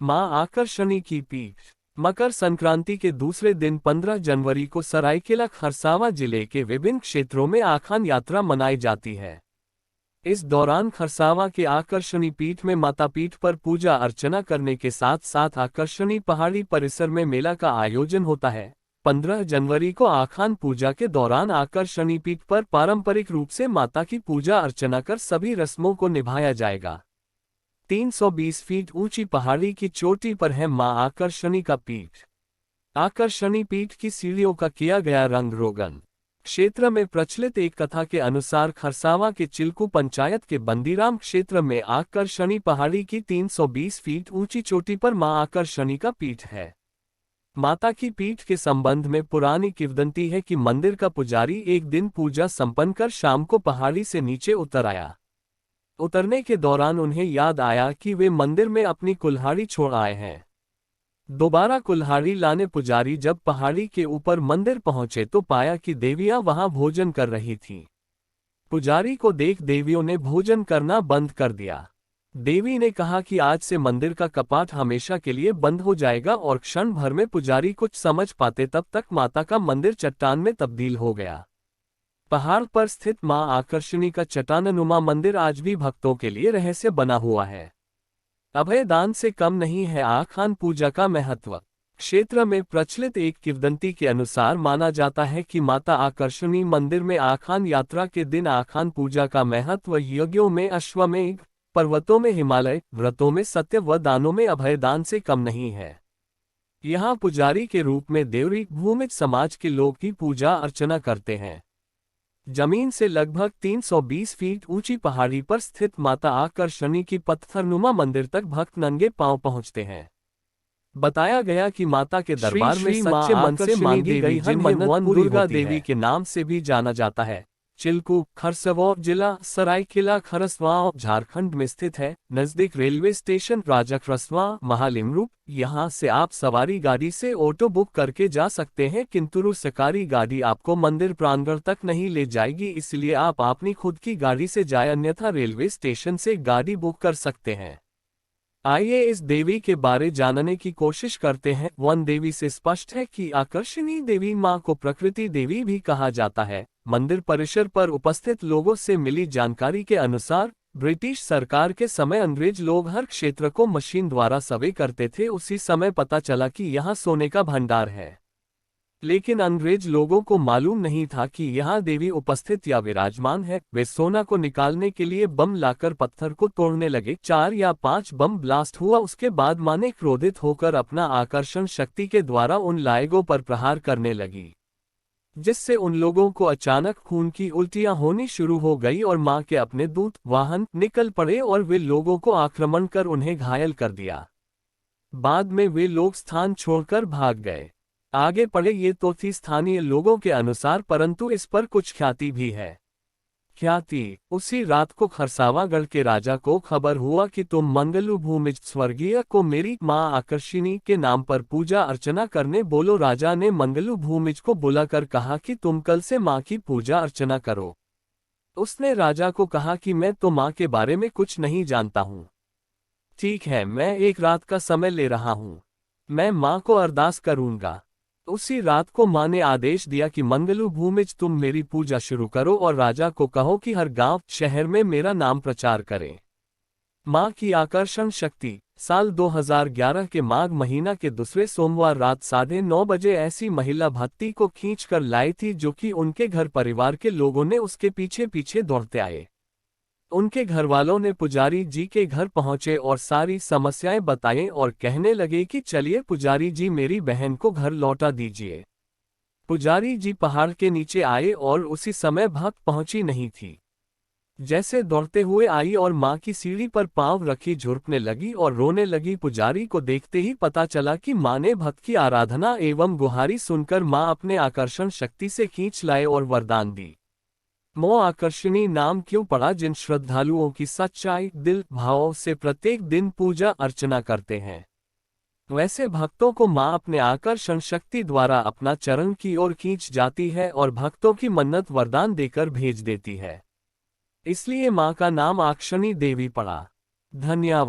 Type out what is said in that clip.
मां आकर्षणी की पीठ। मकर संक्रांति के दूसरे दिन 15 जनवरी को सरायकेला खरसावां जिले के विभिन्न क्षेत्रों में आखान यात्रा मनाई जाती है। इस दौरान खरसावां के आकर्षणी पीठ में माता पीठ पर पूजा अर्चना करने के साथ साथ आकर्षणी पहाड़ी परिसर में मेला का आयोजन होता है। 15 जनवरी को आखान पूजा के दौरान आकर्षणी पीठ पर पारंपरिक रूप से माता की पूजा अर्चना कर सभी रस्मों को निभाया जाएगा। 320 फीट ऊंची पहाड़ी की चोटी पर है मां आकर्षणी का पीठ। आकर्षणी पीठ की सीढ़ियों का किया गया रंग रोगन। क्षेत्र में प्रचलित एक कथा के अनुसार खरसावां के चिल्कू पंचायत के बंदीराम क्षेत्र में आकर्षणी पहाड़ी की 320 फीट ऊंची चोटी पर मां आकर्षणी का पीठ है। माता की पीठ के संबंध में पुरानी किंवदंती है कि मंदिर का पुजारी एक दिन पूजा संपन्न कर शाम को पहाड़ी से नीचे उतर आया। उतरने के दौरान उन्हें याद आया कि वे मंदिर में अपनी कुल्हाड़ी छोड़ आए हैं। दोबारा कुल्हाड़ी लाने पुजारी जब पहाड़ी के ऊपर मंदिर पहुंचे तो पाया कि देवियां वहां भोजन कर रही थीं। पुजारी को देख देवियों ने भोजन करना बंद कर दिया। देवी ने कहा कि आज से मंदिर का कपाट हमेशा के लिए बंद हो जाएगा और क्षण भर में पुजारी कुछ समझ पाते तब तक माता का मंदिर चट्टान में तब्दील हो गया। पहाड़ पर स्थित मां आकर्षणी का चट्टाननुमा मंदिर आज भी भक्तों के लिए रहस्य बना हुआ है। अभय दान से कम नहीं है आखान पूजा का महत्व। क्षेत्र में प्रचलित एक किंवदंती के अनुसार माना जाता है कि माता आकर्षणी मंदिर में आखान यात्रा के दिन आखान पूजा का महत्व यज्ञों में अश्वमेध, पर्वतों में हिमालय, व्रतों में सत्य व दानों में अभय दान से कम नहीं है। यहाँ पुजारी के रूप में देवरी भूमिज समाज के लोग की पूजा अर्चना करते हैं। जमीन से लगभग 320 फीट ऊंची पहाड़ी पर स्थित माता आकर्षणी की पत्थरनुमा मंदिर तक भक्त नंगे पांव पहुंचते हैं। बताया गया कि माता के दरबार में सच्चे मन से मांगी गई हर मन्नत पूरी दुर्गा देवी के नाम से भी जाना जाता है। चिल्कू खरसावां जिला सरायकेला खरसावां झारखंड में स्थित है। नजदीक रेलवे स्टेशन राजा खरसावां महालिमरू। यहाँ से आप सवारी गाड़ी से ऑटो बुक करके जा सकते हैं, किंतु सरकारी गाड़ी आपको मंदिर प्रांगण तक नहीं ले जाएगी, इसलिए आप अपनी खुद की गाड़ी से जाए, अन्यथा रेलवे स्टेशन से गाड़ी बुक कर सकते हैं। आइए इस देवी के बारे जानने की कोशिश करते हैं। वन देवी से स्पष्ट है कि आकर्षणी देवी मां को प्रकृति देवी भी कहा जाता है। मंदिर परिसर पर उपस्थित लोगों से मिली जानकारी के अनुसार ब्रिटिश सरकार के समय अंग्रेज लोग हर क्षेत्र को मशीन द्वारा सर्वे करते थे। उसी समय पता चला कि यहाँ सोने का भंडार है, लेकिन अंग्रेज लोगों को मालूम नहीं था कि यहाँ देवी उपस्थित या विराजमान है। वे सोना को निकालने के लिए बम लाकर पत्थर को तोड़ने लगे। 4 या 5 बम ब्लास्ट हुआ। उसके बाद मां ने क्रोधित होकर अपना आकर्षण शक्ति के द्वारा उन लायगों पर प्रहार करने लगी, जिससे उन लोगों को अचानक खून की उल्टियां होनी शुरू हो गई और मां के अपने दूत वाहन निकल पड़े और वे लोगों को आक्रमण कर उन्हें घायल कर दिया। बाद में वे लोग स्थान छोड़कर भाग गए। आगे पढ़े ये तो थी स्थानीय लोगों के अनुसार, परंतु इस पर कुछ ख्याति भी है। ख्याति: उसी रात को खरसावागढ़ के राजा को खबर हुआ कि तुम मंगलू भूमिज स्वर्गीय को मेरी मां आकर्षणी के नाम पर पूजा अर्चना करने बोलो। राजा ने मंगलू भूमिज को बुलाकर कहा कि तुम कल से मां की पूजा अर्चना करो। उसने राजा को कहा कि मैं तो मां के बारे में कुछ नहीं जानता हूँ। ठीक है, मैं एक रात का समय ले रहा हूँ, मैं मां को अरदास करूंगा। उसी रात को मां ने आदेश दिया कि मंगलू भूमिज तुम मेरी पूजा शुरू करो और राजा को कहो कि हर गांव शहर में मेरा नाम प्रचार करें। मां की आकर्षण शक्ति। साल 2011 के माघ महीना के दूसरे सोमवार रात 9:30 बजे ऐसी महिला भक्ति को खींच कर लाई थी जो कि उनके घर परिवार के लोगों ने उसके पीछे पीछे दौड़ते आए। उनके घरवालों ने पुजारी जी के घर पहुंचे और सारी समस्याएं बताएं और कहने लगे कि चलिए पुजारी जी, मेरी बहन को घर लौटा दीजिए। पुजारी जी पहाड़ के नीचे आए और उसी समय भक्त पहुंची नहीं थी। जैसे दौड़ते हुए आई और मां की सीढ़ी पर पांव रखी झुरकने लगी और रोने लगी। पुजारी को देखते ही पता चला कि मां ने भक्त की आराधना एवं गुहारी सुनकर मां अपने आकर्षण शक्ति से खींच लाए और वरदान दी। मां आकर्षणी नाम क्यों पड़ा? जिन श्रद्धालुओं की सच्चाई दिल भाव से प्रत्येक दिन पूजा अर्चना करते हैं, वैसे भक्तों को मां अपने आकर्षण शक्ति द्वारा अपना चरण की ओर खींच जाती है और भक्तों की मन्नत वरदान देकर भेज देती है। इसलिए मां का नाम आकर्षणी देवी पड़ा। धन्यवाद।